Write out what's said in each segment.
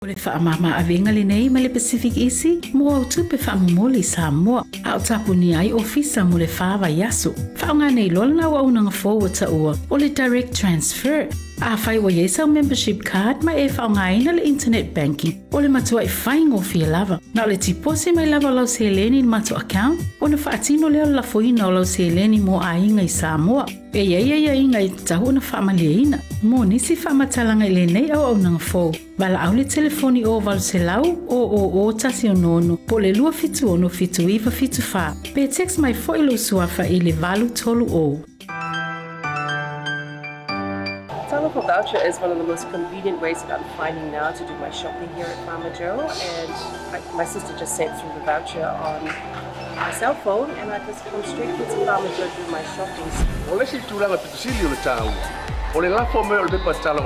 O le whaamama awenga le nei ma le Pacific Isi, mo au tupe whaamumoli Samoa, a o tapu ni ai ofisa mo le whaawa yaso. Whaonga nei lolna wa unanga forward ua, o le direct transfer. A whai wa yesa membership card ma e whaonga ina le internet banking, o le matua i whaingo fia lava. Na o le tipose mai lava lau se leni mato account, o na whaatino leo la foina o lau se leni mo a inga i Samoa. E ia inga i tahu na whaamalia ina, mo nisi whaamatalanga i le nei au nanga fo. Wala au le telefoni o walu se lau o tasi o nono, po le lua fitu ono fitu iwa fitu wha. Pe text mai fo ilo suafa i le valu tolu o. Saletaulua voucher is one of the most convenient ways that I'm finding now to do my shopping here at Farmer Joe, and my sister just sent through the voucher on my cell phone, and I just come straight to Farmer Joe to do my shopping. Ole si tulanga pitusili o le tau. Ole la fo me o le pepa tala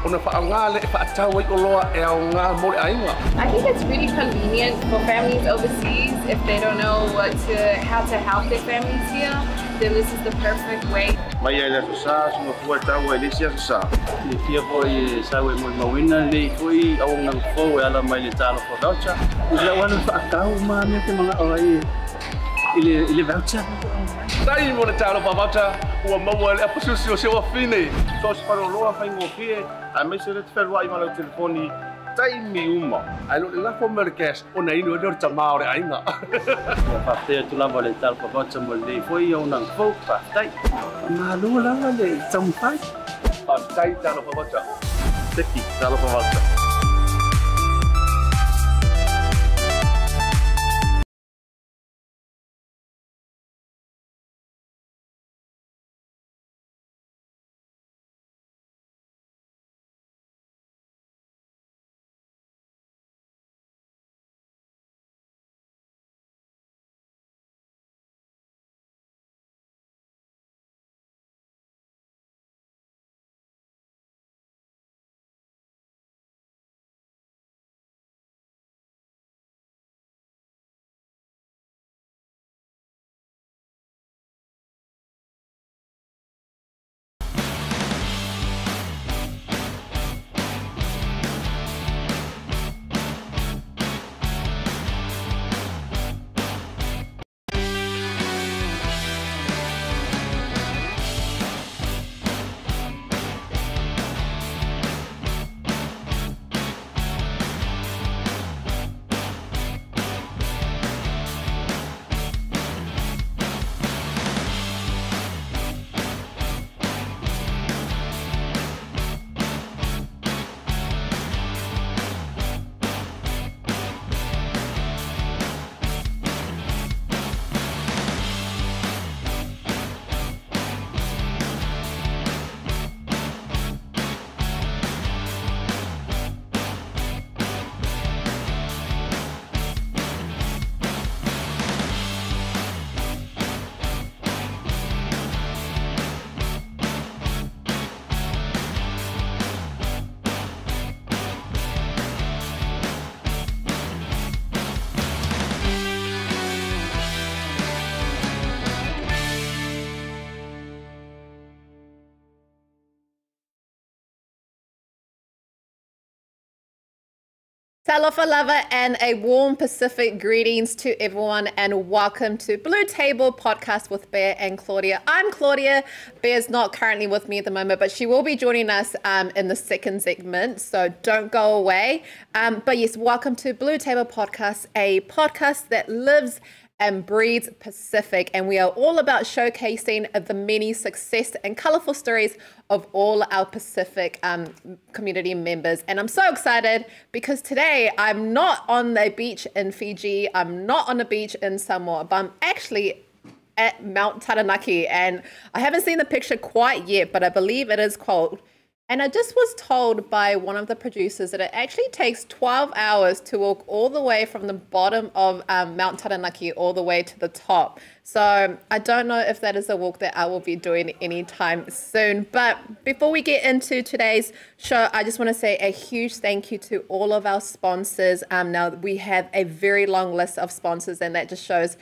ona whaanga le whaatau i oloa e au ngā more ainga. I think it's really convenient for families overseas if they don't know how to help their families here. Then this is the perfect way. Mai ai la sa so fua tau e lisia sa. Le fia foi sa we mo mawina le foi au ngang fo e ala mai le talo for voucher. Ila wana whaatau ma me te mga oi. Ile voucher. Sai mo le talo for voucher ua mau e apususi o se wa fine. So se paro loa fai ngo fie a me se le tferwa i malo telefoni tai mi uma. Ai lo la fo merkes ona ino o le tamao le ainga. Fa te tu la vole tal for voucher mo le foi au ngang fo fa tai. Ma lo la le tampai. Fa tai talo for voucher. Teki talo for voucher. Talofa lover and a warm Pacific greetings to everyone and welcome to BluTable Podcast with Pea and Claudia. I'm Claudia. Pea's not currently with me at the moment, but she will be joining us in the second segment, so don't go away. But yes, welcome to BluTable Podcast, a podcast that lives and breeds Pacific, and we are all about showcasing the many success and colorful stories of all our Pacific community members. And I'm so excited because today I'm not on the beach in Fiji, I'm not on the beach in Samoa, but I'm actually at Mount Taranaki, and I haven't seen the picture quite yet, but I believe it is cold. And I just was told by one of the producers that it actually takes 12 hours to walk all the way from the bottom of Mount Taranaki all the way to the top. So I don't know if that is a walk that I will be doing anytime soon. But before we get into today's show, I just want to say a huge thank you to all of our sponsors. Now we have a very long list of sponsors, and that just shows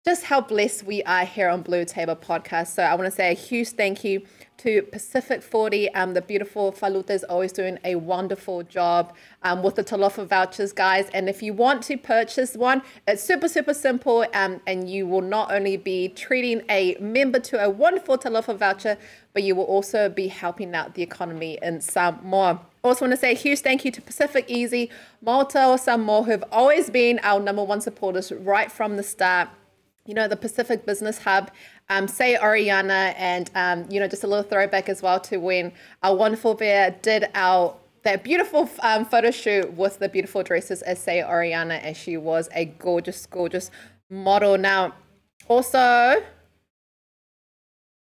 just how blessed we are here on BluTable Podcast. So I want to say a huge thank you to Pacific 40. The beautiful Faluta is always doing a wonderful job with the Talofa vouchers, guys. And if you want to purchase one, it's super, super simple. And you will not only be treating a member to a wonderful Talofa voucher, but you will also be helping out the economy in Samoa. Also want to say a huge thank you to Pacific Easy, Malta or Samoa, who have always been our #1 supporters right from the start. You know, the Pacific Business Hub, Say Oriana, and, you know, just a little throwback as well to when our wonderful Bear did that beautiful photo shoot with the beautiful dresses as Say Oriana, and she was a gorgeous, gorgeous model. Now, also,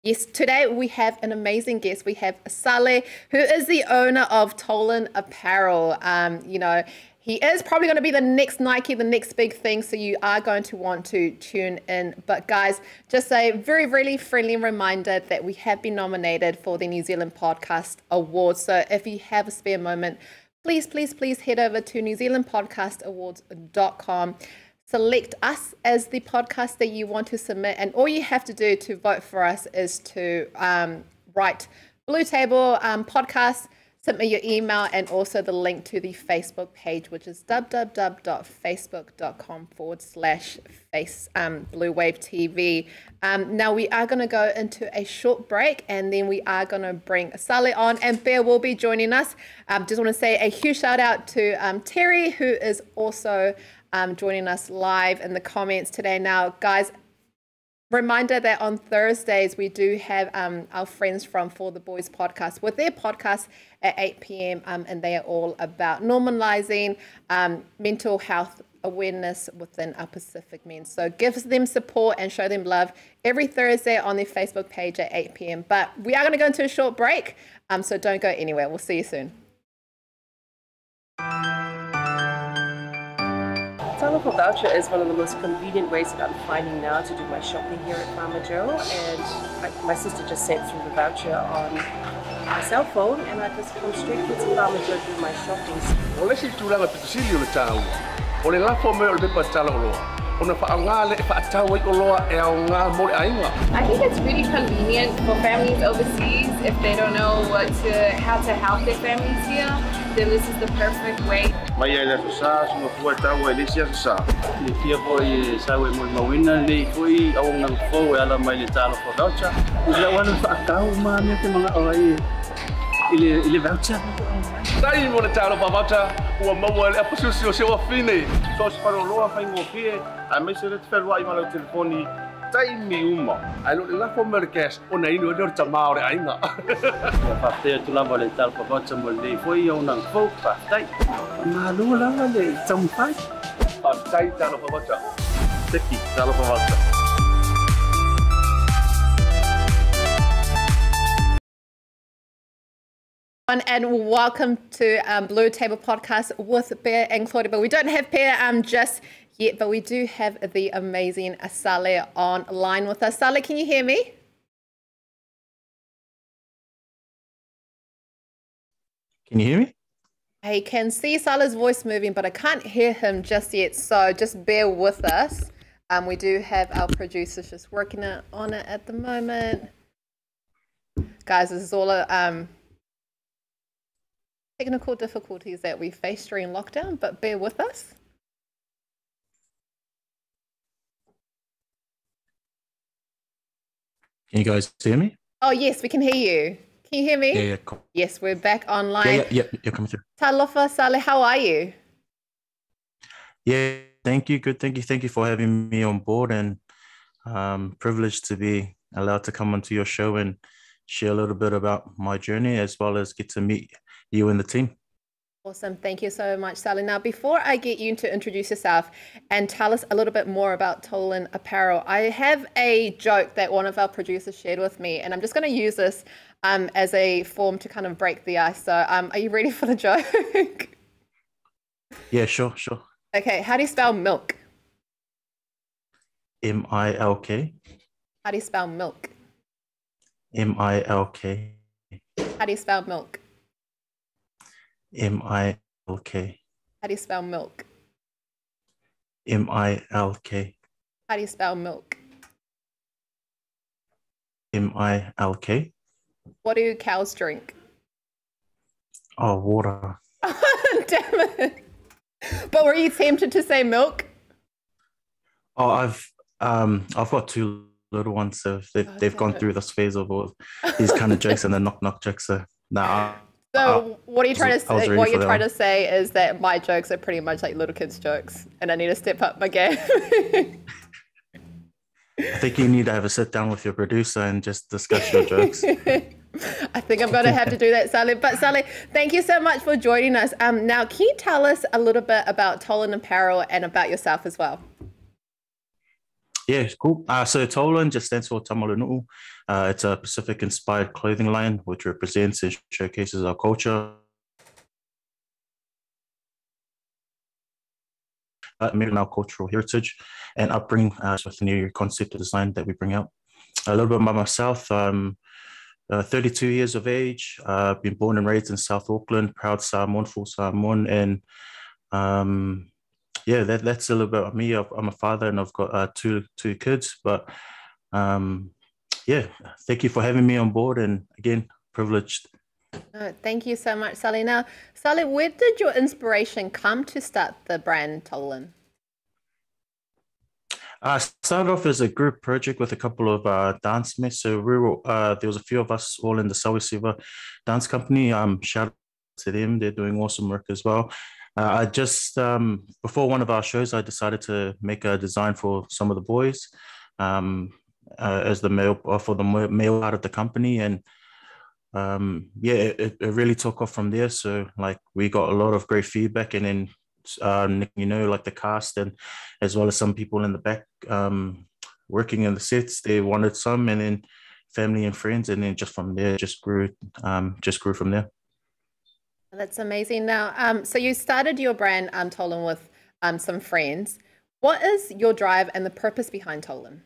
yes, today we have an amazing guest. We have Sale, who is the owner of Toln Apparel. You know, he is probably going to be the next Nike, the next big thing, so you are going to want to tune in. But guys, just a very, really friendly reminder that we have been nominated for the New Zealand Podcast Awards. So if you have a spare moment, please, please, please head over to newzealandpodcastawards.com. Select us as the podcast that you want to submit, and all you have to do to vote for us is to write BluTable Podcast, submit your email, and also the link to the Facebook page, which is www.facebook.com/Blue Wave TV. Now we are going to go into a short break, and then we are going to bring Sale on, and Bear will be joining us. Just want to say a huge shout out to Terry, who is also joining us live in the comments today. Now, guys, reminder that on Thursdays we do have our friends from For the Boys podcast with their podcast at 8 p.m. And they are all about normalizing mental health awareness within our Pacific men. So give them support and show them love every Thursday on their Facebook page at 8 p.m. But we are going to go into a short break, so don't go anywhere. We'll see you soon. Saletaulua voucher is one of the most convenient ways that I'm finding now to do my shopping here at Farmer Joe, and my sister just sent through the voucher on my cell phone, and I just come straight to Farmer Joe to do my shopping. Ole si tūlanga pitusili o le tāu. Ole lafo me o le pepa Saletaulua. Ona whaanga le whaatau i o loa e au ngā more ainga. I think it's really convenient for families overseas if they don't know how to help their families here. Then this is the perfect way. Mai ai la sa so fua tau e lesi sa. Le fia foi sa we mo mawina le foi au nang fo ala mai le talo for voucher. Ila wana whaatau ma me te mga orai. Ile voucher. Tai mo le tālo voucher ua maua le apasusi o sewa fine. So se paro loa whaingo fie, a me se le te whelua i mana o telefoni, tai mi uma. Ai lo le lafo merkes o na inu o le tamao re ainga. Whaftea tu lava le talo for voucher mo le foi au nang fo whaftai. Malu lava le tampai. Tai tālo voucher. Teki talo for voucher. And welcome to BluTable Podcast with Pea and Claudia. But we don't have Pea just yet, but we do have the amazing Sale online with us. Sale, can you hear me? Can you hear me? I can see Sale's voice moving, but I can't hear him just yet. So just bear with us. We do have our producers just working on it at the moment. Guys, this is all technical difficulties that we faced during lockdown, but bear with us. Can you guys hear me? Oh, yes, we can hear you. Can you hear me? Yeah, cool. Yes, we're back online. Yeah, you're coming through. Talofa, Sale, how are you? Yeah, thank you. Good, thank you. Thank you for having me on board, and privileged to be allowed to come onto your show and share a little bit about my journey, as well as get to meet you and the team. Awesome. Thank you so much, Sale. Now, before I get you to introduce yourself and tell us a little bit more about Toln Apparel, I have a joke that one of our producers shared with me, and I'm just going to use this as a form to kind of break the ice. So are you ready for the joke? Yeah, sure. Okay. How do you spell milk? M-I-L-K. How do you spell milk? M-I-L-K. How do you spell milk? M-I-L-K. How do you spell milk? M-I-L-K. How do you spell milk? M-I-L-K. What do cows drink? Oh, water. Damn it. But were you tempted to say milk? Oh, I've got two little ones, so they've gone through this phase of all these kind of jokes and the knock jokes. So nah. So what are you trying to say? What you're trying to say is that my jokes are pretty much like little kids' jokes, and I need to step up my game. I think you need to have a sit down with your producer and just discuss your jokes. I think I'm going to have to do that, Sally. But Sally, thank you so much for joining us. Now, can you tell us a little bit about Toln Apparel and about yourself as well? Yeah, cool. So Toln just stands for Tamarunu'u. It's a Pacific-inspired clothing line which represents and showcases our culture, mirroring our cultural heritage and upbringing with the new concept of design that we bring out. A little bit about myself. I'm 32 years of age. Been born and raised in South Auckland, proud Samoan, full Samoan, and yeah, that's a little bit about me. I'm a father and I've got two kids. But yeah, thank you for having me on board, and again, privileged. Thank you so much, Sally. Now, Sally, where did your inspiration come to start the brand Toln? I started off as a group project with a couple of dance mates. So we were, there was a few of us all in the Saletaulua dance company. Shout out to them. They're doing awesome work as well. I just, before one of our shows, I decided to make a design for some of the boys as the male, for the male part of the company. And yeah, it really took off from there. So like we got a lot of great feedback, and then you know, like the cast and as well as some people in the back working in the sets, they wanted some, and then family and friends, and then just from there just grew from there. That's amazing. Now, so you started your brand Toln with some friends. What is your drive and the purpose behind Toln?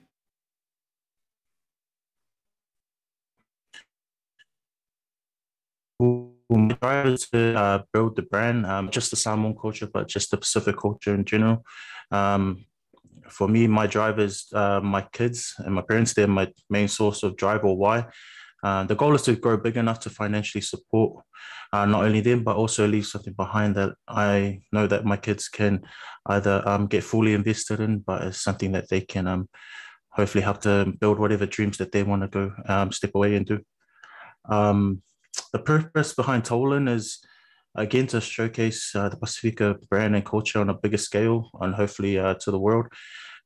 My drive is to build the brand, just the Samoan culture, but just the Pacific culture in general. For me, my drive is my kids and my parents. They're my main source of drive or why. The goal is to grow big enough to financially support not only them, but also leave something behind that I know that my kids can either get fully invested in, but it's something that they can hopefully help to build whatever dreams that they want to go step away and do. The purpose behind Toln is, again, to showcase the Pacifica brand and culture on a bigger scale, and hopefully to the world,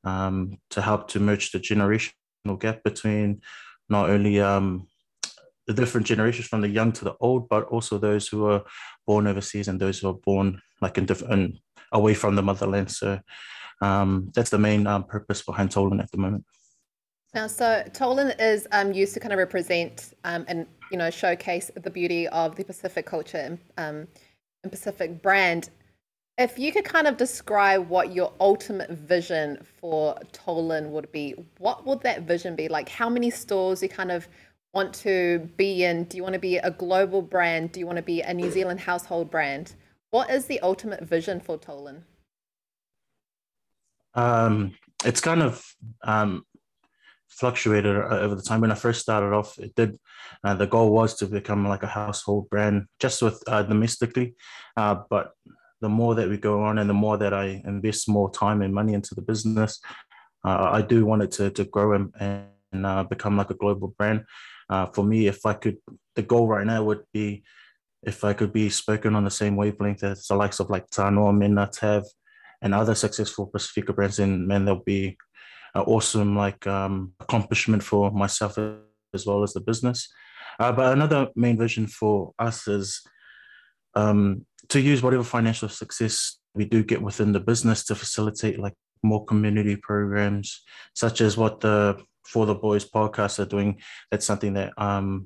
to help to merge the generational gap between not only the different generations from the young to the old, but also those who are born overseas and those who are born like in different away from the motherland. So that's the main purpose behind Toln at the moment. Now, so Toln is used to kind of represent and showcase the beauty of the Pacific culture and Pacific brand. If you could kind of describe what your ultimate vision for Toln would be, what would that vision be? Like, how many stores you kind of want to be in? Do you want to be a global brand? Do you want to be a New Zealand household brand? What is the ultimate vision for Toln? It's kind of fluctuated over the time. When I first started off, it did. The goal was to become like a household brand, just with domestically. But the more that we go on, and the more that I invest more time and money into the business, I do want it to grow and become like a global brand. For me, if I could, the goal right now would be if I could be spoken on the same wavelength as the likes of like Tanoa, Mena, Tav, and other successful Pacifica brands, and man, there'll be an awesome like accomplishment for myself as well as the business. But another main vision for us is to use whatever financial success we do get within the business to facilitate like more community programs, such as what the For the Boys podcast are doing. That's something that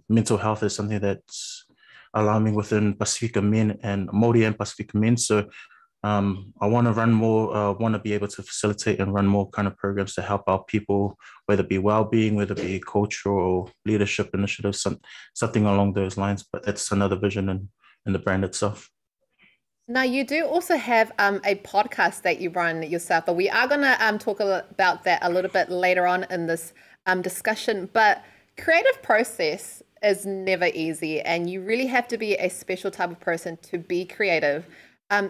mental health is something that's alarming within Pacifica men and Māori and Pacifica men. So I want to run more, want to be able to facilitate and run more kind of programs to help our people, whether it be well-being, whether it be cultural or leadership initiatives, something along those lines. But that's another vision in the brand itself. Now, you do also have a podcast that you run yourself, but we are going to talk about that a little bit later on in this discussion. But creative process is never easy, and you really have to be a special type of person to be creative.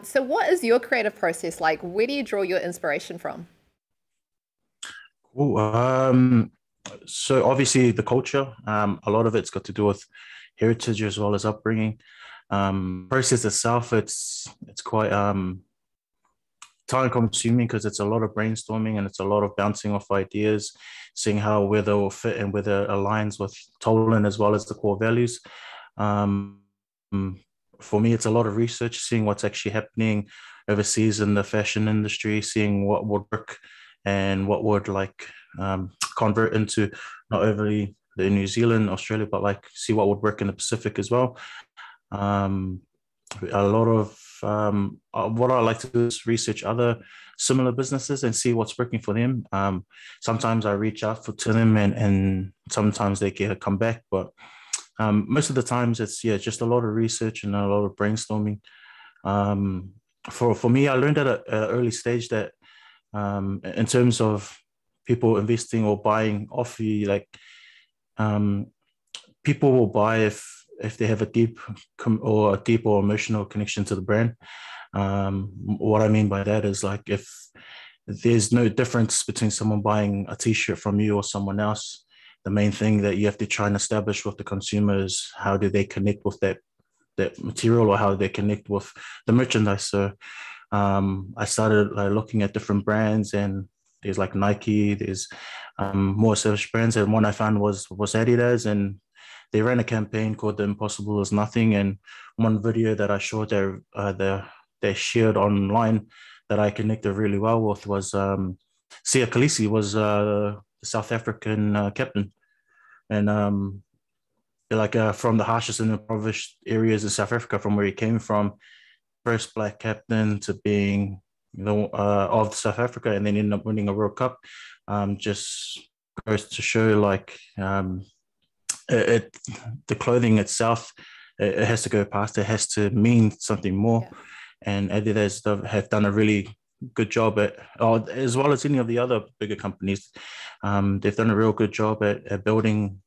So what is your creative process like? Where do you draw your inspiration from? So obviously the culture, a lot of it's got to do with heritage as well as upbringing. Process itself, it's quite time consuming because it's a lot of brainstorming and it's a lot of bouncing off ideas, seeing how whether it will fit and whether it aligns with Toln as well as the core values. For me, it's a lot of research, seeing what's actually happening overseas in the fashion industry, seeing what would work and what would convert into not only the New Zealand, Australia, but see what would work in the Pacific as well. A lot of what I like to do is research other similar businesses and see what's working for them. Sometimes I reach out to them and sometimes they get a comeback, but most of the times it's just a lot of research and a lot of brainstorming. For me, I learned at an early stage that in terms of people investing or buying off you, people will buy if they have a deep or emotional connection to the brand. What I mean by that is if there's no difference between someone buying a t-shirt from you or someone else, the main thing that you have to try and establish with the consumer is how do they connect with that material or how do they connect with the merchandise. So I started looking at different brands, and there's Nike, there's more established brands, and one I found was Adidas, and they ran a campaign called "The Impossible Is Nothing." And one video that I showed they shared online that I connected really well with was Sia Khaleesi was the South African captain, and from the harshest and impoverished areas in South Africa, from where he came from, first black captain to being of South Africa, and then ended up winning a World Cup. Just goes to show the clothing itself, it has to go past, it has to mean something more. Yeah. And Adidas have done a really good job as well as any of the other bigger companies. They've done a real good job at building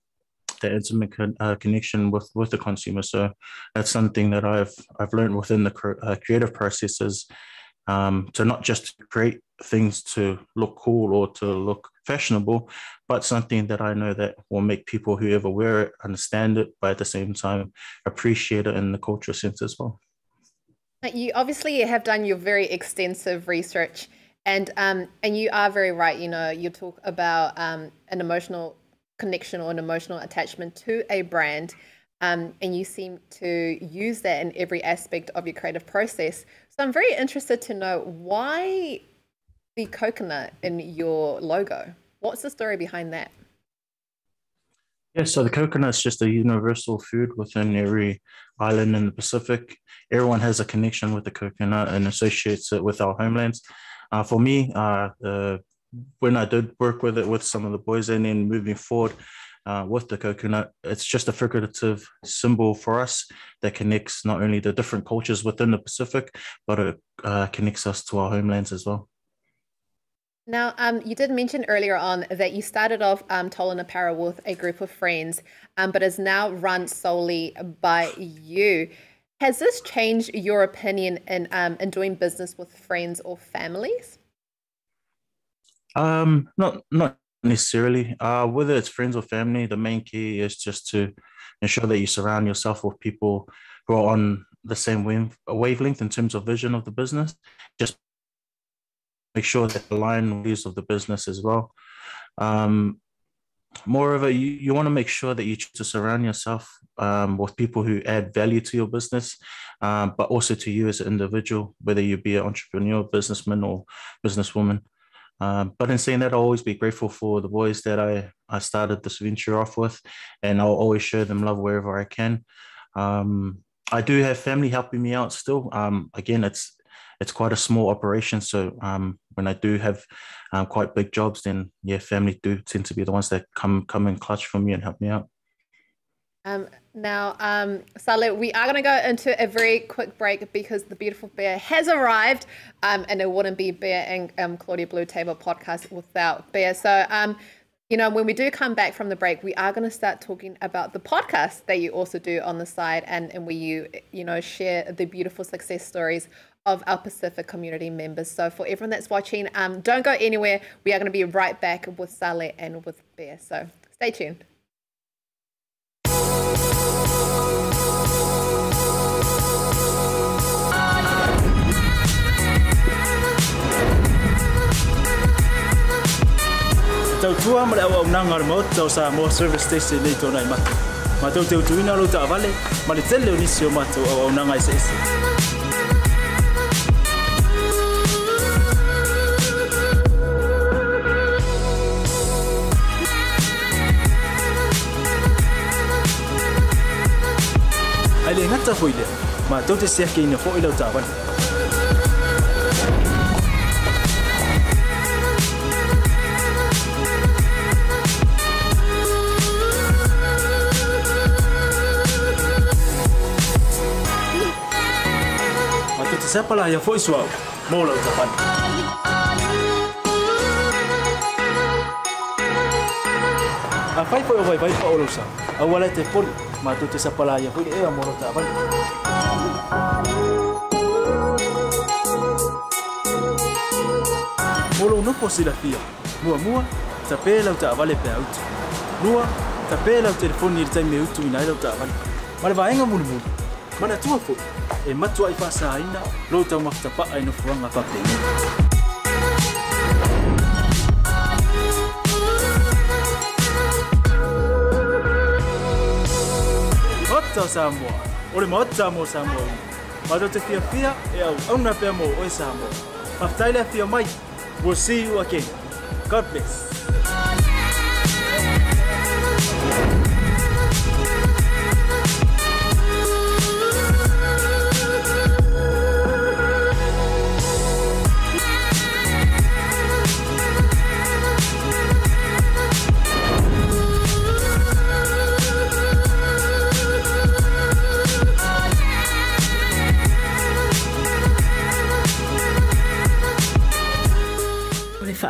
the intimate connection with the consumer. So that's something that I've learned within the creative processes, to not just create things to look cool or to look fashionable, but something that I know that will make people who ever wear it understand it, but at the same time appreciate it in the cultural sense as well. You obviously have done your very extensive research, and you are very right. You talk about an emotional connection or an emotional attachment to a brand, and you seem to use that in every aspect of your creative process. So I'm very interested to know why the coconut in your logo. What's the story behind that? Yeah, so the coconut is just a universal food within every island in the Pacific. Everyone has a connection with the coconut and associates it with our homelands. For me, when I did work with it with some of the boys, and then moving forward with the coconut, it's just a figurative symbol for us that connects not only the different cultures within the Pacific, but it connects us to our homelands as well. Now, you did mention earlier on that you started off Toln Apparel with a group of friends, but is now run solely by you. Has this changed your opinion in doing business with friends or families? Not necessarily. Whether it's friends or family, the main key is just to ensure that you surround yourself with people who are on the same wavelength in terms of vision of the business. Just make sure that the line views of the business as well. Moreover, you want to make sure that you choose to surround yourself with people who add value to your business, but also to you as an individual, whether you be an entrepreneur, businessman, or businesswoman. But in saying that, I'll always be grateful for the boys that I started this venture off with, and I'll always show them love wherever I can. I do have family helping me out still. Again, it's quite a small operation, so when I do have quite big jobs, then family do tend to be the ones that come in clutch for me and help me out. Now, Sale, we are going to go into a very quick break because the beautiful Pea has arrived, and it wouldn't be Pea and Claudia BluTable Podcast without Pea. So When we do come back from the break, we are going to start talking about the podcast that you also do on the side and where you share the beautiful success stories of our Pacific community members. So for everyone that's watching, don't go anywhere. We are going to be right back with Sale and with Pea. So stay tuned. Tau tua mare awa unanga mo tau sa mo service station nei tona i matu. Ma tau teu tuina lo ta vale, ma le tele onisi o matu awa unanga i se. Ai le ngata hoile, ma tau te sia ke ina fo ilo ta vale. Siapa lah yang voice wow, mau lau tapan. Afai foi vai pa olosa. Awala te poli, ma tu te siapa lah yang foi mau lau tapan. Molo no posila fia. Mua tape lau ta vale pe out. Lua tape lau telefoni ir tai me utu ina lau tapan. Male vaenga mulu. Mana tua fo. E matua I whasa aina, lo tau maftapa ai no fuanga whapeni. Ota Samoa, ole maota mo Samoa. Mato te fia e au auna pea mo oi Samoa. Maftaile fia mai, we'll see you again. God bless.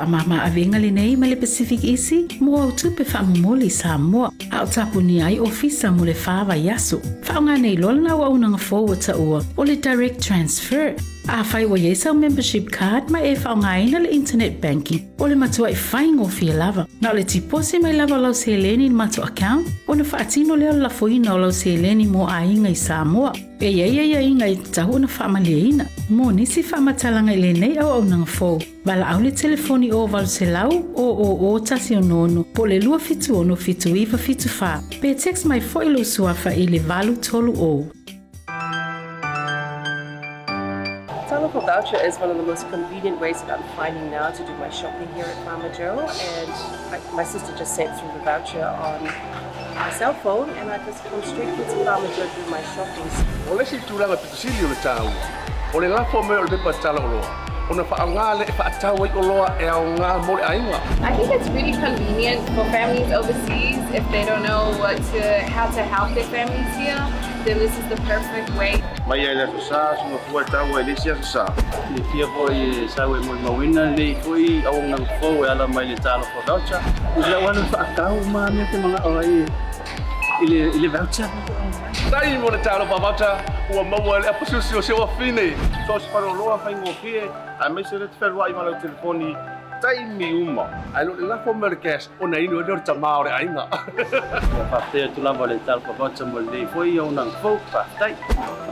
Mama avenga le nei ma le Pacific Easy mo au tupe whaamumoli Samoa a o tapu ni ai ofisa mo le whaava yaso. Whaonga nei lolna wa unanga forward ta ua o le direct transfer. A whai wa yesau membership card ma e whaonga ina le internet banking o le matua I whaingo fia lava. Na o le tipose mai lava lau se leni mato account o na whaatino leo la foina o lau se leni mo a inga I Samoa. E ia inga I tahu na whaamalia ina. Mo nisi whaamatalanga I le nei au unanga fo. Bala au le telefoni o valu se lau o tasi o nono po le lua fitu ono fitu iwa fitu wha. Pe text mai fo ilo suafa I le valu tolu o. Saletaulua voucher is one of the most convenient ways that I'm finding now to do my shopping here at Farmer Joe, and my sister just sent through the voucher on my cell phone, and I just come straight to Farmer Joe to do my shopping. Ole si tulanga pitusili o le tau. Ole lafo me o le pepa Saletaulua. Ona whaangale e whaatau I oloa e au ngā mole ainga. I think it's really convenient for families overseas if they don't know how to help their families here. Then this is the perfect way. Mai ai la sa sunga fua tau e lesia sa. Le fia foi sa we mo mawina le foi au nang fo e ala mai le talo for voucher. Ila wana whaatau ma me te mga oi. Ile voucher. Tai mo le talo voucher ua maua le apasusi o sewa fine. So se paroloa whaingo fie, a me se le te wherua I malau telefoni tai mi uma. Ai lo le lafo me le cash o na inu e lor tamao le ainga. Whaftea tu lava le talo voucher mo le foi au nang fo whaftai.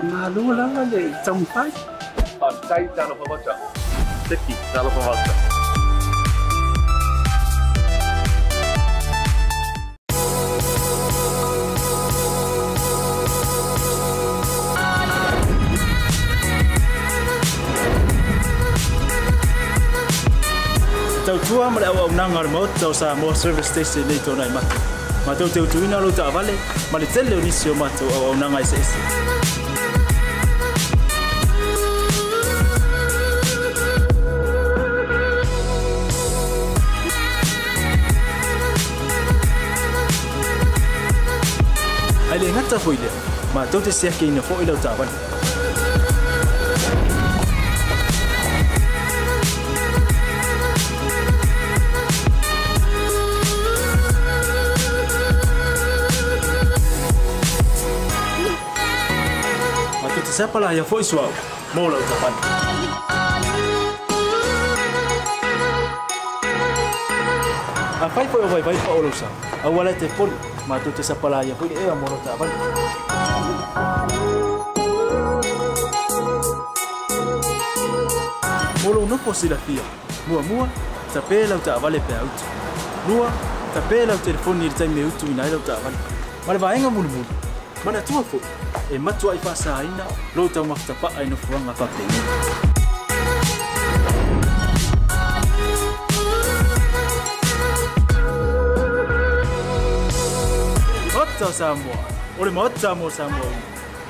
Ma lua lava le tampai. Whaftai talo voucher. Teki talo voucher. Tau tua mare awa unanga mo tau sa mo service station nei tona I matu. Ma tau teu tuina lo ta vale, ma le tele onisi o matu awa unanga I se. Ai le ngata hoile, ma tau te sia ke ina fo ilo ta vale. sapala ia foi suau. Mo lau tapani. A fai foi o vai pa o lusa. A wala te poli, ma tu te sapala ia foi e mo lau tapani. Molo no posila fia. Mua, tapela uta vale pe out. Lua, tapela o telefone tai me utu ina uta vale. Male vaenga mulu. Mana tua fo. E matua I fasa ina, lo tau maftapa ai no fuanga fa pe. Ota Samoa. Ore mota mo Samoa.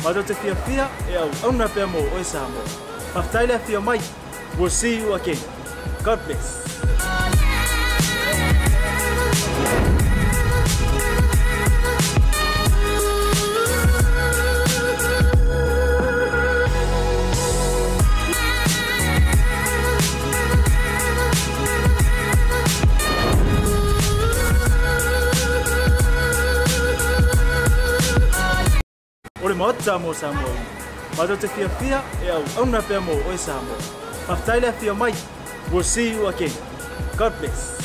Mado te fia e au na pe mo o Samoa. Maftaila fia mai. We'll see you again. God bless. Ore mota mo Samoa. Mado te fia e au na pe mo o Samoa. Maftaila fia mai. We'll see you again. God bless.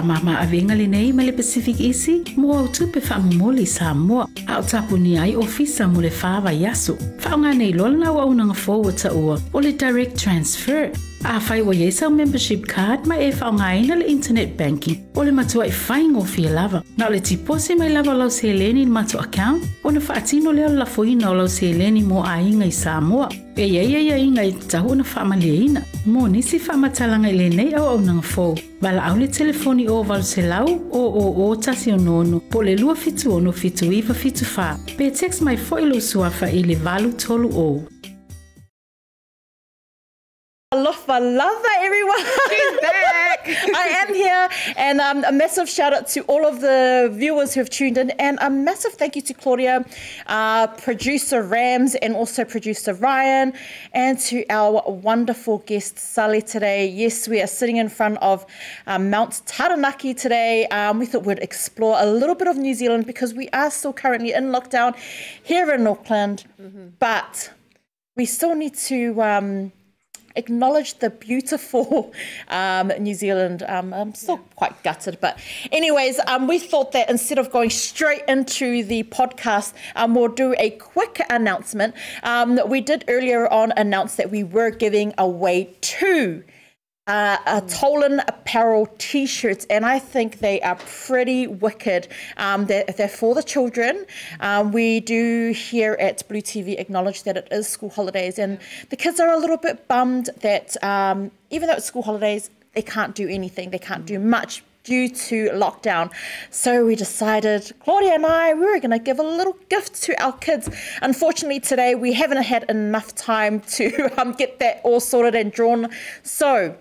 Mama avenga le nei ma le Pacific Isi mo au tupe whaamumoli Samoa au tapuni ai ofisa mo le whawa yaso. Whaonga nei lolna wa unanga forward ua o le direct transfer. A whai wa yesa membership card ma e whaonga ina le internet banking o le matua I whaingo fia lava. Na le tipose mai lava lau se leni matua account o na whaatino leo la foina o lau se leni mo a inga I Samoa. E ia inga I tahu na whaamalia ina. Mo nisi whaamatalanga I le nei au nanga fo. Wala au le telefoni o walu se lau o tasi o nono po le lua fitu ono fitu iwa fitu wha. Pe text mai fo ilo suafa I le valu tolu o. Alofa everyone. She's back. I am here, and a massive shout out to all of the viewers who have tuned in, and a massive thank you to Claudia, producer Rams, and also producer Ryan, and to our wonderful guest Sally today. Yes, we are sitting in front of Mount Taranaki today. We thought we'd explore a little bit of New Zealand because we are still currently in lockdown here in Auckland, but we still need to acknowledge the beautiful New Zealand. I'm still quite gutted, but anyways, we thought that instead of going straight into the podcast, we'll do a quick announcement. We did earlier on announce that we were giving away two Toln Apparel t-shirts, and I think they are pretty wicked. They're for the children. We do here at Blue TV acknowledge that it is school holidays, and the kids are a little bit bummed that even though it's school holidays, they can't do anything, they can't do much due to lockdown. So we decided, Claudia and I, we were going to give a little gift to our kids. Unfortunately today we haven't had enough time to get that all sorted and drawn. So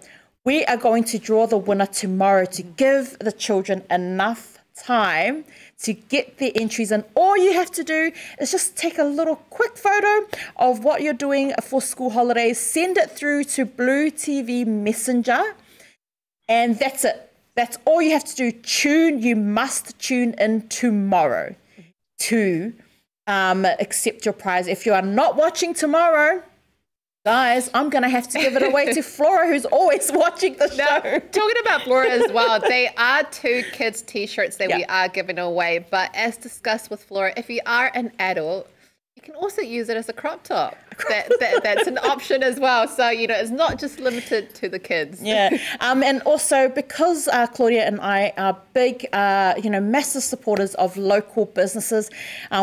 we are going to draw the winner tomorrow to give the children enough time to get their entries in. All you have to do is just take a little quick photo of what you're doing for school holidays, send it through to Blue TV Messenger, and that's it. That's all you have to do. You must tune in tomorrow to accept your prize. If you are not watching tomorrow, guys, I'm going to have to give it away to Flora, who's always watching the show. Now, talking about Flora as well, they are two kids' t-shirts that we are giving away. But as discussed with Flora, if you are an adult, you can also use it as a crop top. That's an option as well. So, you know, it's not just limited to the kids. Yeah. And also because Claudia and I are big, massive supporters of local businesses,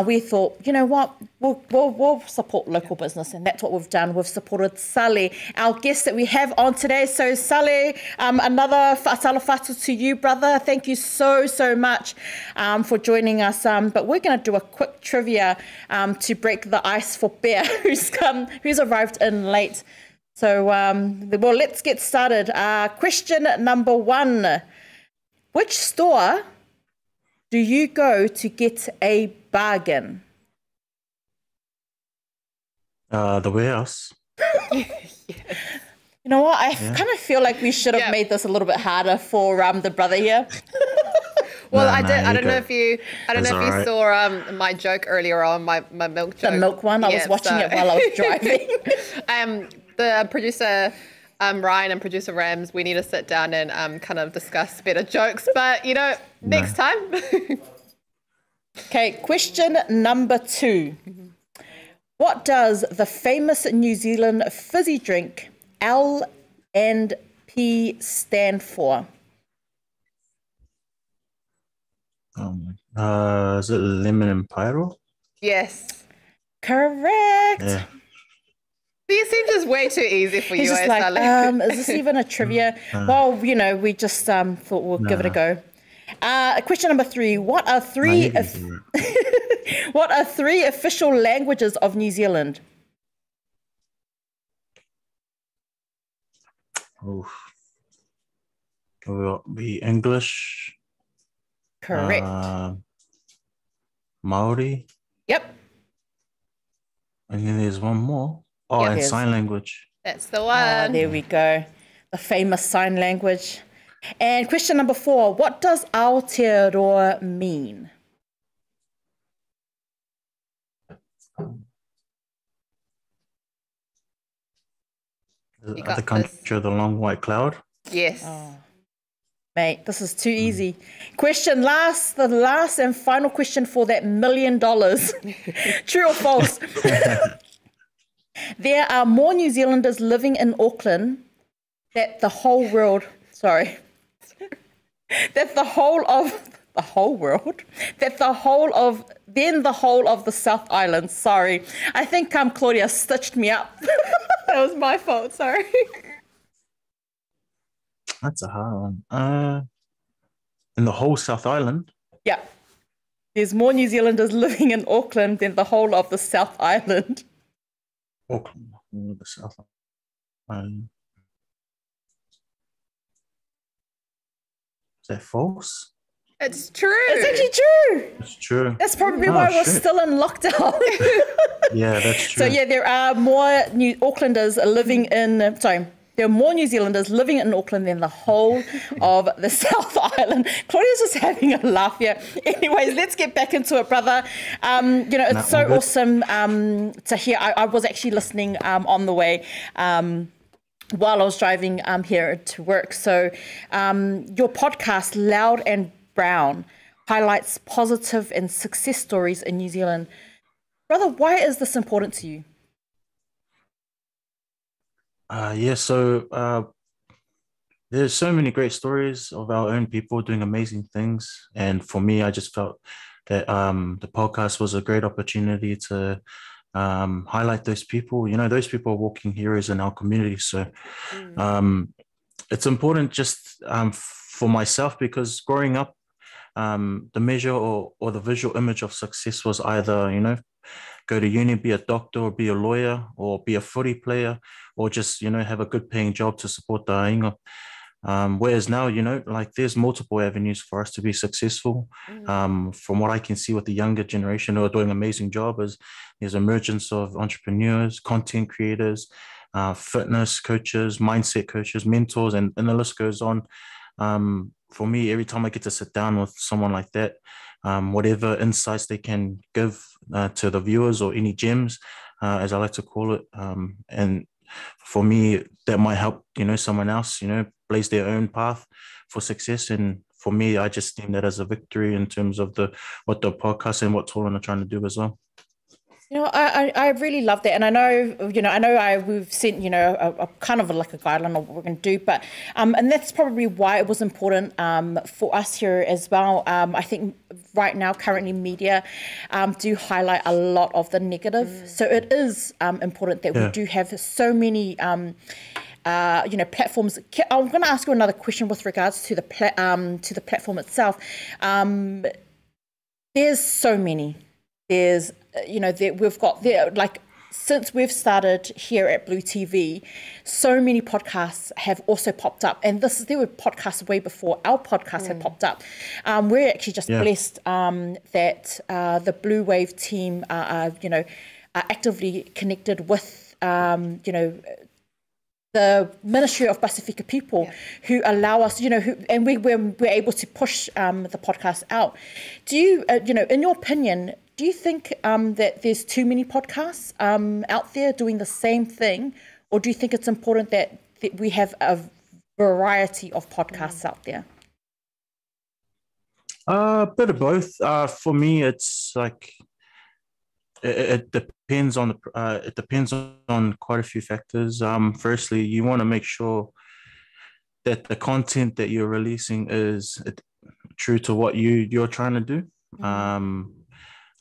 we thought, you know what, we'll support local business. And that's what we've done. We've supported Sally, our guest that we have on today. So Sally, another whaatalo to you, brother. Thank you so much for joining us. But we're going to do a quick trivia to break the ice for Pea, who's arrived in late. So, well, let's get started. Question number 1. Which store do you go to get a bargain? The warehouse. You know what? I kind of feel like we should have made this a little bit harder for the brother here. Well, I don't know if you saw my joke earlier on, my milk joke. The milk one. I was watching it while I was driving. The producer Ryan and producer Rams, we need to sit down and kind of discuss better jokes. But next time. Okay, question number 2. What does the famous New Zealand fizzy drink L&P stand for? Is it lemon and pyro? Yes. Correct. Yeah. These seem just way too easy for He's you. just like, is this even a trivia? Well, we just thought we'll give it a go. Question number 3. What are 3 official languages of New Zealand? Will be English. Correct. Maori. Yep. And then there's one more. Oh, and sign language. That's the one. There we go. The famous sign language. And question number 4. What does Aotearoa mean? The country of the long white cloud. Yes. Oh, mate, this is too easy. The last and final question for that $1 million. True or false? There are more New Zealanders living in Auckland that the whole world, than the whole of the South Island. Sorry. I think Claudia stitched me up. That was my fault, sorry. That's a hard one. In the whole South Island? Yeah. There's more New Zealanders living in Auckland than the whole of the South Island. Auckland, the South Island. Is that false? It's true. It's actually true. It's true. That's probably why we're still in lockdown. Yeah, that's true. So yeah, there are more There are more New Zealanders living in Auckland than the whole of the South Island. Claudia's just having a laugh here. Anyways, let's get back into it, brother. It's so awesome to hear. I was actually listening on the way while I was driving here to work. So your podcast, Loud and Brown, highlights positive and success stories in New Zealand. Brother, why is this important to you? There's so many great stories of our own people doing amazing things. And for me, I just felt that the podcast was a great opportunity to highlight those people. Those people are walking heroes in our community. So it's important just for myself, because growing up, the measure or the visual image of success was either, go to uni, be a doctor or be a lawyer or be a footy player, or just, have a good paying job to support the ainga. Whereas now, there's multiple avenues for us to be successful. From what I can see with the younger generation who are doing an amazing job, is there's emergence of entrepreneurs, content creators, fitness coaches, mindset coaches, mentors, and the list goes on. For me, every time I get to sit down with someone like that, whatever insights they can give to the viewers, or any gems, as I like to call it, and for me, that might help, someone else, blaze their own path for success. And for me, I just deem that as a victory in terms of what the podcast and what Toln are trying to do as well. I really love that. And I know, we've sent, a kind of like a guideline of what we're going to do, but, and that's probably why it was important for us here as well. I think right now, currently media do highlight a lot of the negative. So it is important that we do have so many, platforms. I'm going to ask you another question with regards to the platform itself. There's so many. There's, we've got since we've started here at Blue TV, so many podcasts have also popped up, and there were podcasts way before our podcast had popped up. We're actually just blessed that the Blue Wave team are actively connected with the Ministry of Pasifika People, who allow us, and we're able to push the podcast out. Do you, in your opinion, do you think that there's too many podcasts out there doing the same thing, or do you think it's important that we have a variety of podcasts out there? A bit of both. For me, it's like it depends on quite a few factors. Firstly, you want to make sure that the content that you're releasing is true to what you're trying to do.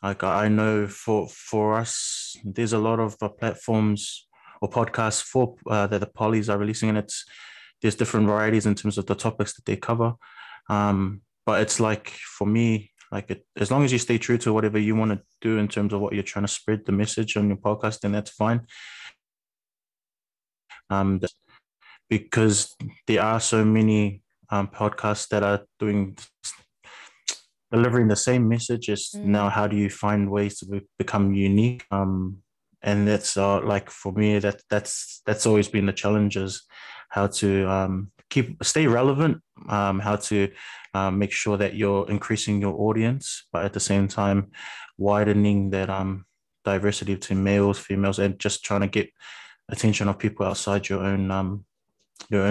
Like I know for us, there's a lot of platforms or podcasts that the polys are releasing, and there's different varieties in terms of the topics that they cover. But it's like, for me, as long as you stay true to whatever you want to do in terms of what you're trying to spread the message on your podcast, then that's fine. Because there are so many podcasts that are delivering the same messages. Now, how do you find ways to become unique? And that's like, for me, that's always been the challenge, is how to stay relevant, how to make sure that you're increasing your audience, but at the same time widening that diversity between males, females, and just trying to get attention of people outside your own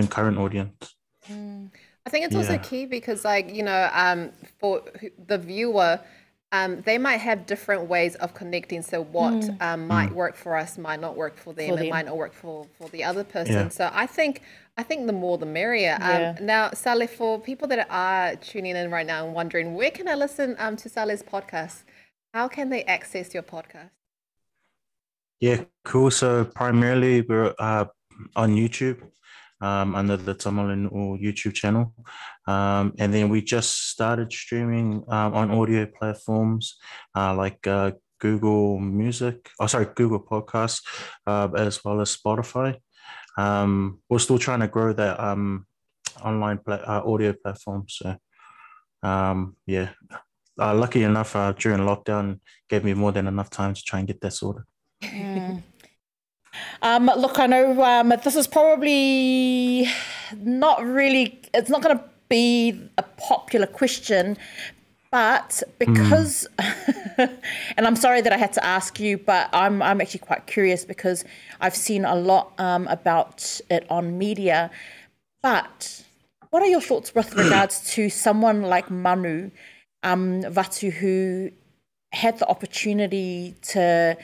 current audience. I think it's also key because, for the viewer, they might have different ways of connecting. So what might work for us might not work for them. It might not work for the other person. Yeah. So I think the more the merrier. Now, Saleh, for people that are tuning in right now and wondering, where can I listen to Saleh's podcast? How can they access your podcast? Yeah, cool. So primarily we're on YouTube. Under the Toln YouTube channel. And then we just started streaming on audio platforms like Google Podcasts, as well as Spotify. We're still trying to grow that online audio platform. So, lucky enough, during lockdown, gave me more than enough time to try and get that sorted. Look, I know this is probably not really, it's not going to be a popular question, but because, and I'm sorry that I had to ask you, but I'm actually quite curious because I've seen a lot about it on media. But what are your thoughts with regards to someone like Manu Vatu, who had the opportunity to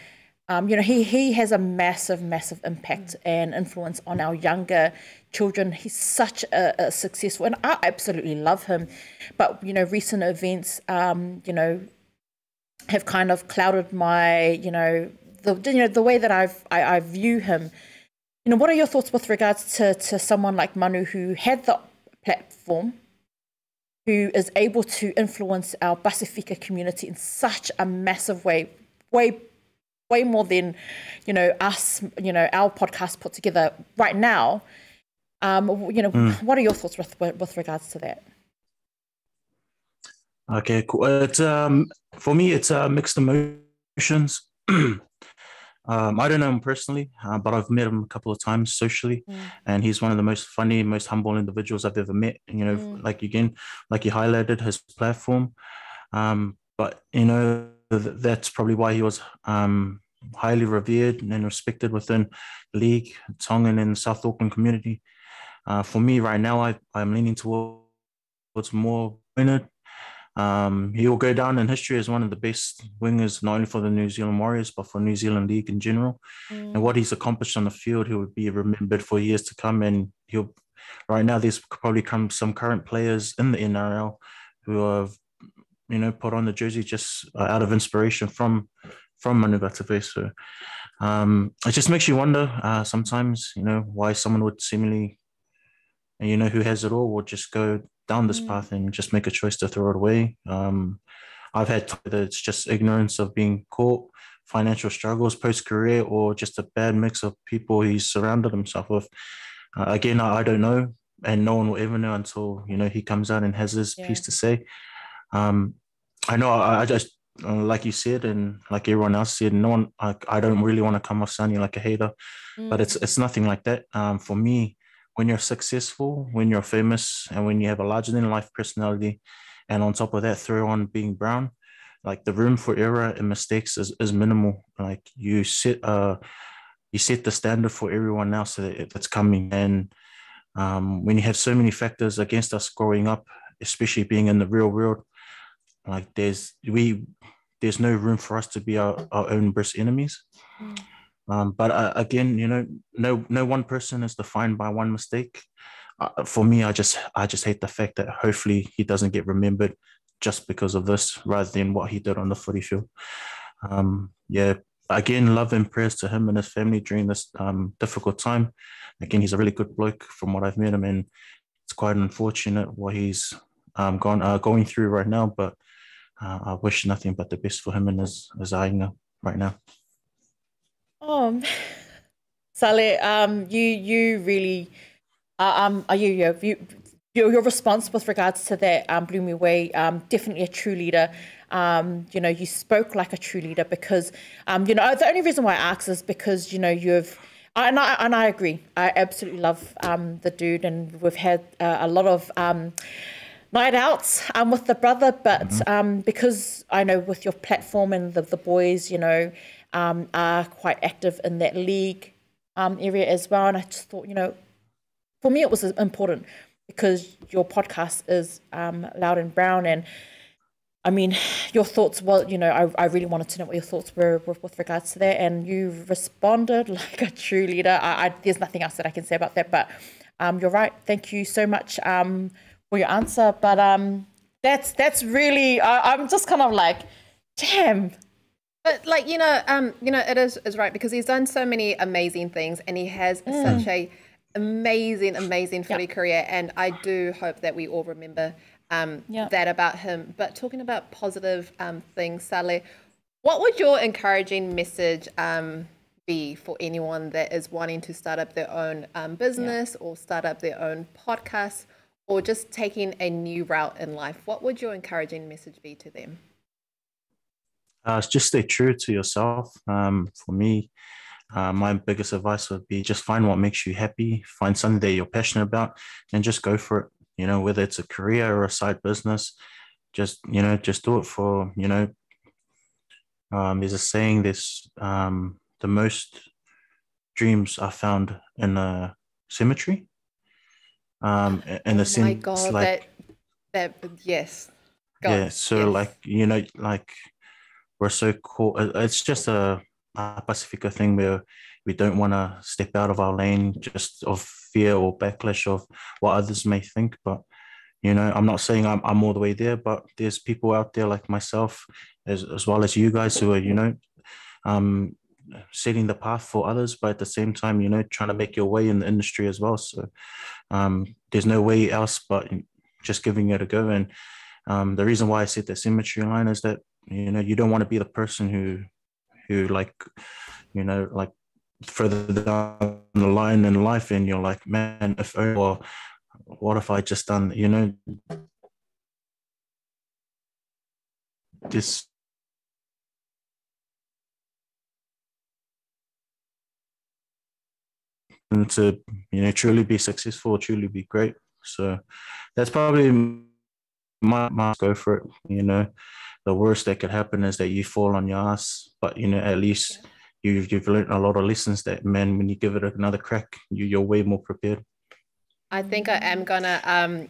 he has a massive impact and influence on our younger children. He's such a successful, and I absolutely love him. But, recent events, have kind of clouded my, the way that I view him. What are your thoughts with regards to someone like Manu, who had the platform, who is able to influence our Pasifika community in such a massive way more than, us, our podcast put together right now. What are your thoughts with regards to that? Okay, cool. It's for me, it's mixed emotions. I don't know him personally, but I've met him a couple of times socially, and he's one of the most funny, most humble individuals I've ever met. Like you highlighted his platform, but that's probably why he was highly revered and respected within the league, Tongan and South Auckland community. For me right now, I'm leaning towards more Bernard. He will go down in history as one of the best wingers, not only for the New Zealand Warriors, but for New Zealand League in general. And what he's accomplished on the field, he will be remembered for years to come. And right now, there's probably some current players in the NRL who have, put on the jersey just out of inspiration from Manu Vatave. So it just makes you wonder sometimes, why someone would seemingly, who has it all, would just go down this path and just make a choice to throw it away. I've had that it's just ignorance of being caught financial struggles post-career or just a bad mix of people he's surrounded himself with. Again, I don't know, and no one will ever know until, he comes out and has his piece to say. I know I just, like you said, and like everyone else said, no one, I don't really want to come off sounding like a hater, but it's nothing like that. For me, when you're successful, when you're famous, and when you have a larger than life personality, and on top of that, throw on being brown, like the room for error and mistakes is minimal. Like you set the standard for everyone else that's coming. And when you have so many factors against us growing up, especially being in the real world, like there's no room for us to be our own worst enemies. But again, no one person is defined by one mistake. For me, I just hate the fact that hopefully he doesn't get remembered just because of this, rather than what he did on the footy field. Again, love and prayers to him and his family during this difficult time. Again, he's a really good bloke from what I've met him, and it's quite unfortunate what he's going through right now. But I wish nothing but the best for him and his ainga right now. Sale, you really your response with regards to that blew me away. Definitely a true leader. You spoke like a true leader because the only reason why I ask is because you've and I agree. I absolutely love the dude, and we've had a lot of night outs with the brother, but because I know with your platform and the boys, are quite active in that league area as well. And I just thought, for me it was important because your podcast is Loud and Brown, and I mean, your thoughts, I really wanted to know what your thoughts were with regards to that, and you responded like a true leader. There's nothing else that I can say about that, but you're right. Thank you so much for your answer. But that's really, I'm just kind of like, damn. But it is right, because he's done so many amazing things, and he has such a amazing footy career, and I do hope that we all remember that about him. But talking about positive things, Sale, what would your encouraging message be for anyone that is wanting to start up their own business or start up their own podcast, or just taking a new route in life? What would your encouraging message be to them? Just stay true to yourself. For me, my biggest advice would be just find what makes you happy, find something that you're passionate about, and just go for it. Whether it's a career or a side business, just do it for, there's a saying, the most dreams are found in a cemetery. In the sense, God, like, yes. So yes. Like we're so cool. It's just a Pacifica thing where we don't want to step out of our lane just of fear or backlash of what others may think. But, I'm not saying I'm all the way there, but there's people out there like myself, as well as you guys, who are, setting the path for others, but at the same time, trying to make your way in the industry as well. So there's no way else but just giving it a go. And the reason why I said that symmetry line is that, you don't want to be the person who like further down the line in life, and you're like, man, or what if I just done, this to, truly be successful, truly be great. So that's probably my go for it. The worst that could happen is that you fall on your ass, but at least you've learned a lot of lessons that, man, when you give it another crack, you're way more prepared. I think I am gonna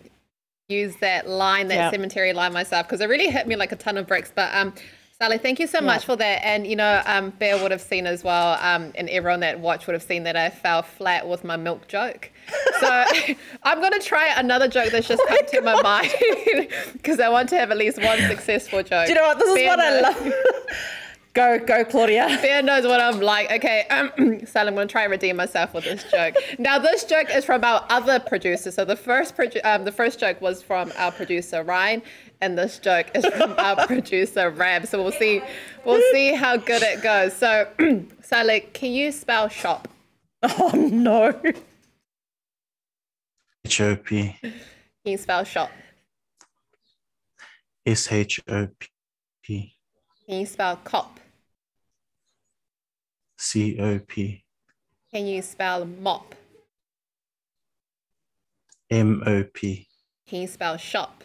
use that line, that cemetery line myself, because it really hit me like a ton of bricks. But Sally, thank you so much for that. And Bear would have seen as well, and everyone that watched would have seen that I fell flat with my milk joke. So I'm going to try another joke that's just come to my mind, because I want to have at least one successful joke. Do you know what? This is what I love. Go, Claudia. Pea knows what I'm like. Okay, Sally, I'm going to try and redeem myself with this joke. Now, this joke is from our other producer. So the first joke was from our producer, Ryan, and this joke is from our producer, Ram. So we'll see how good it goes. So, Sally, can you spell shop? Oh, no. H-O-P. Can you spell shop? S-H-O-P. Can you spell cop? C-O-P. Can you spell mop? M-O-P. Can you spell shop?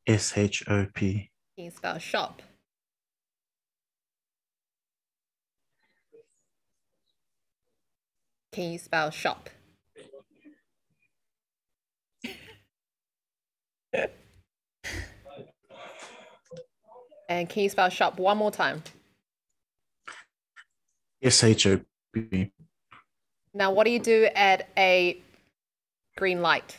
S-H-O-P. Can you spell shop? Can you spell shop? And can you spell shop one more time? S-H-O-P. Now, what do you do at a green light?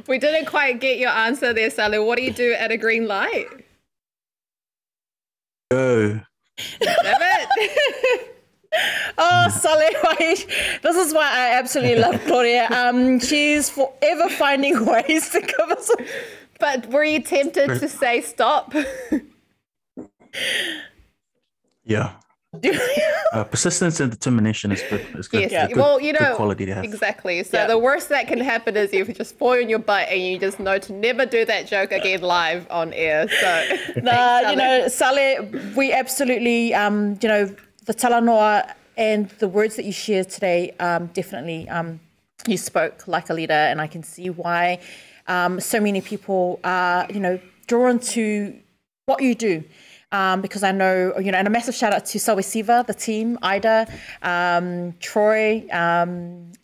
We didn't quite get your answer there, Sally. What do you do at a green light? Go. Damn it. Oh, Sally, this is why I absolutely love Claudia. She's forever finding ways to give us. But were you tempted to say stop? Yeah. Persistence and determination is good. It's good. Yes. Good, well, you know, good quality to have. Exactly. So the worst that can happen is you just fall on your butt and you just know to never do that joke again live on air. So, you know, Sally, we absolutely, you know, the talanoa and the words that you shared today, definitely, you spoke like a leader, and I can see why so many people are, you know, drawn to what you do. Because I know, you know, and a massive shout out to Sawesiva, the team, Ida, Troy,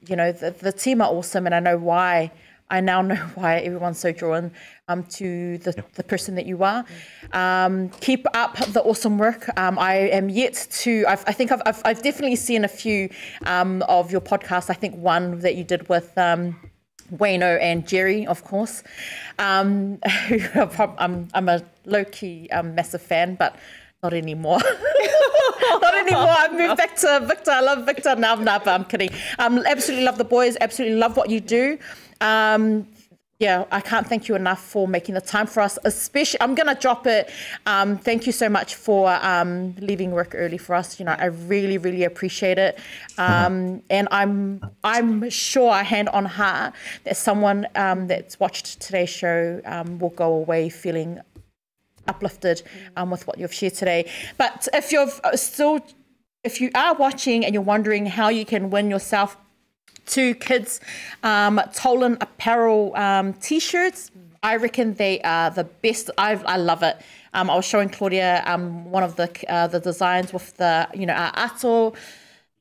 you know, the team are awesome, and I know why. I now know why everyone's so drawn to the person that you are. Keep up the awesome work. I am yet to. I think I've definitely seen a few of your podcasts. I think one that you did with Wayno and Jerry, of course. I'm a low-key massive fan, but not anymore. Not anymore. I've moved back to Victor. I love Victor now, but I'm kidding. Absolutely love the boys. Absolutely love what you do. Yeah, I can't thank you enough for making the time for us. Especially, I'm going to drop it. Thank you so much for leaving work early for us. You know, I really, really appreciate it. And I'm sure, hand on heart, that someone that's watched today's show will go away feeling uplifted with what you've shared today. But if you are watching and you're wondering how you can win yourself 2 kids Toln Apparel t-shirts, I reckon they are the best. I love it. I was showing Claudia one of the designs with the, you know, our ato.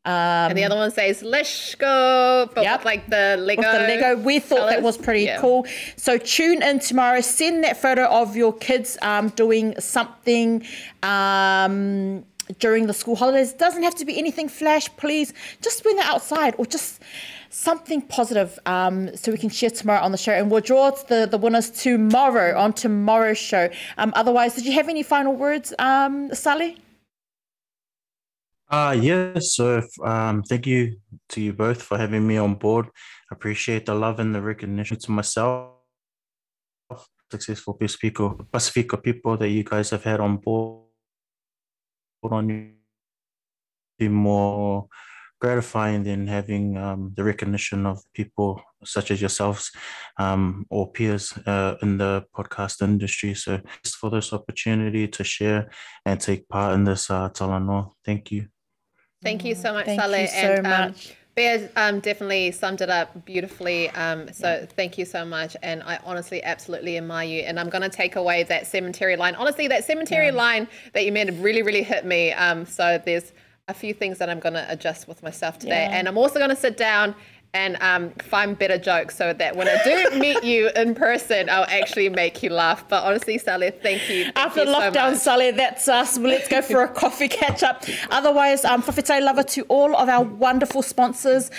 And the other one says "Let's go," but with like the Lego. With the Lego, we thought that was pretty cool. So tune in tomorrow. Send that photo of your kids doing something during the school holidays. It doesn't have to be anything flash, please. Just when they're outside, or just something positive, so we can share tomorrow on the show, and we'll draw the winners tomorrow on tomorrow's show. Otherwise, did you have any final words, Sally? Yes. So thank you to you both for having me on board. I appreciate the love and the recognition to myself, successful Pacifico people that you guys have had on board. On you, be more gratifying than having the recognition of people such as yourselves or peers in the podcast industry. So just for this opportunity to share and take part in this talanoa. Thank you. Thank you so much, Sally. Thank you so much. Bea definitely summed it up beautifully. So thank you so much. And I honestly absolutely admire you. And I'm going to take away that cemetery line. Honestly, that cemetery line that you made really, really hit me. So there's a few things that I'm going to adjust with myself today. And I'm also going to sit down and find better jokes so that when I do meet you in person, I'll actually make you laugh. But honestly, Sally, thank you. After lockdown, Sally, that's us. Let's go for a coffee catch up. Otherwise, whawhetai lava to all of our wonderful sponsors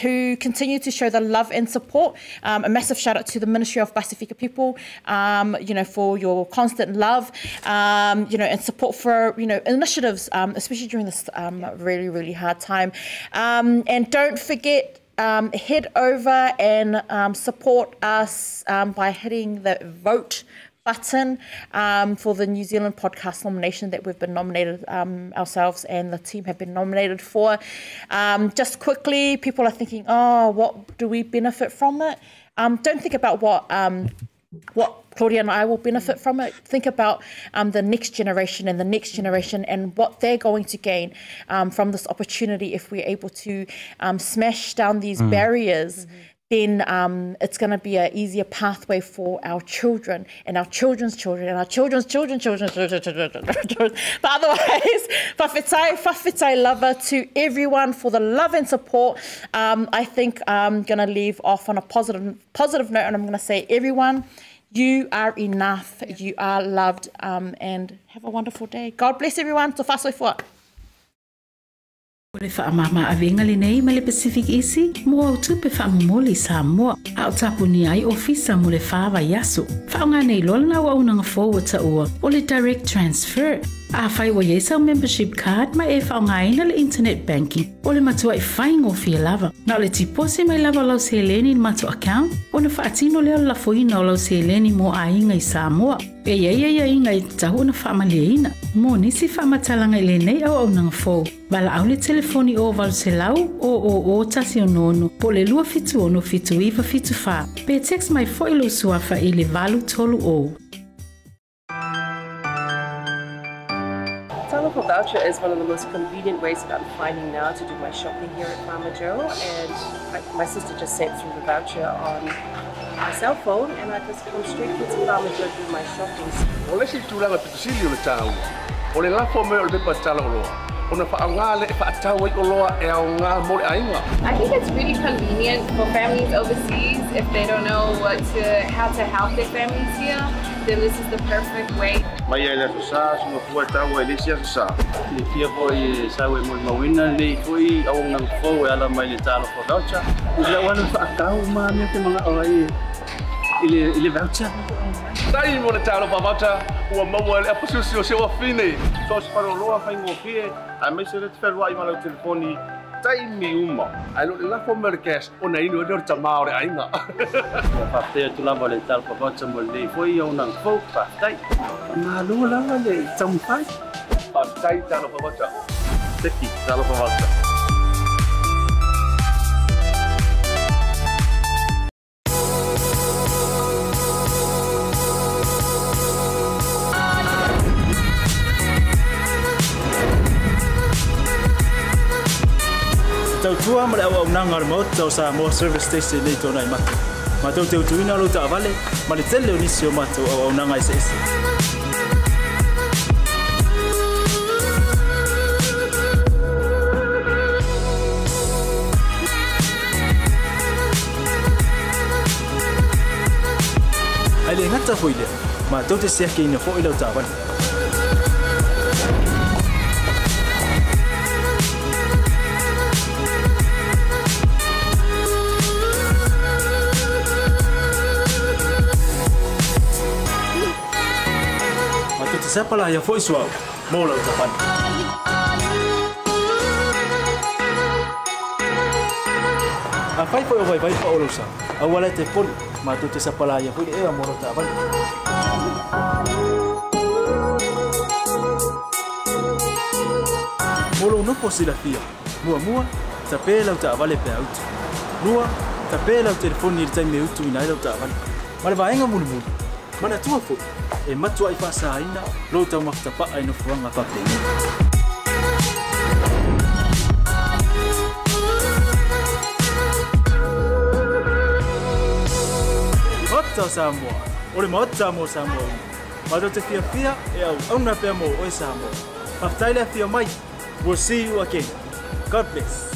who continue to show the love and support. A massive shout out to the Ministry of Pasifika People, for your constant love, and support for, initiatives, especially during this really, really hard time. And don't forget, head over and support us by hitting the vote button for the New Zealand podcast nomination that we've been nominated ourselves and the team have been nominated for. Just quickly, people are thinking, oh, what do we benefit from it? Don't think about what Claudia and I will benefit from it. Think about the next generation and what they're going to gain from this opportunity if we're able to smash down these barriers. Then it's going to be an easier pathway for our children and our children's children and our children's children. But otherwise, whawhetai lava to everyone for the love and support. I think I'm going to leave off on a positive note, and I'm going to say, everyone, you are enough, you are loved, and have a wonderful day. God bless everyone. Tō whāsoi fua. O le whaamama awenga le nei ma le Pacific Isi, mo au tupe whaamumoli Samoa, a o tapuni ai ofisa mo le whaawa yaso. Whaonga nei lolna wa unanga forward ta ua, o le direct transfer. A whai wa yesa o membership card ma e whaonga ina le internet banking, o le matua e whaingo fia lava. Na o le tipose mai lava lau se leni in matua account, o na whaatino leo la foina o lau se leni mo a inga I Samoa. E ia inga I tahu na whaamalia ina. Mo nisi whaamatalanga I le nei au nanga fo. Wala au le telefoni o walu se lau o tasi o nono. Po le lua fitu ono fitu iwa fitu wha. Pe text mai fo ilo suafa I le valu tolu o. Saletaulua voucher is one of the most convenient ways that I'm finding now to do my shopping here at Farmer Joe, and my sister just sent through the voucher on my cell phone, and I just come straight to Farmer Joe to do my shopping. O le si tūlanga pitusili o le tāu, o le lafo me o le pepa tala o loa, o na whaangā le e whaatau o loa e au ngā mo le ainga. I think it's really convenient for families overseas if they don't know how to help their families here. Then this is the perfect way. Mai ai le sa so fo tau e le sia sa. Le fia foi sa we mo mawina le foi au nang fo e ala mai le talo fo voucher. Ila wana fa tau ma me te mga ai. Ile voucher. Tai mo le talo pa voucher, ua maua le apususi o se wa fine. So se paro loa whaingo fie, a me se le te whelua I malau telefoni, tai mi uma. Ai lo le lafo me le cash, o na inu e leo tamā o le ainga. Whawhea tu lava le talo pa voucher mo le foi au nang fo, whawhei. Ma lua lava le tampai. Whawhei talo pa voucher. Teki talo pa voucher. Tau tua ma le au nanga le mot tau sa mo service station nei tona I matu. Ma tau te utuina lo ta vale, ma le tele o nisi o matu au nanga I se ese. Ai le ngata foi le, ma tau te sia ke ina fo I lo ta vale. Siapa lah yang voice wow, mau lah ucapan. Apa itu yang baik Pak Olusa? Awalnya telepon, matu siapa lah yang voice mau lah ucapan. Molo no posibilidad, mua, tapé la ucapan le peaut. Lua, tapé la telefon ni time meutu ina la ucapan. Mana baenga mulu. Mana tua fo e matua I whasa aina lo tau maftapa ai no fuanga whapeni. Mota Samoa, ore mota mo Samoa. Mato te fia e au na pea mo o Samoa. Haftaile fia mai. We'll see you again. God bless.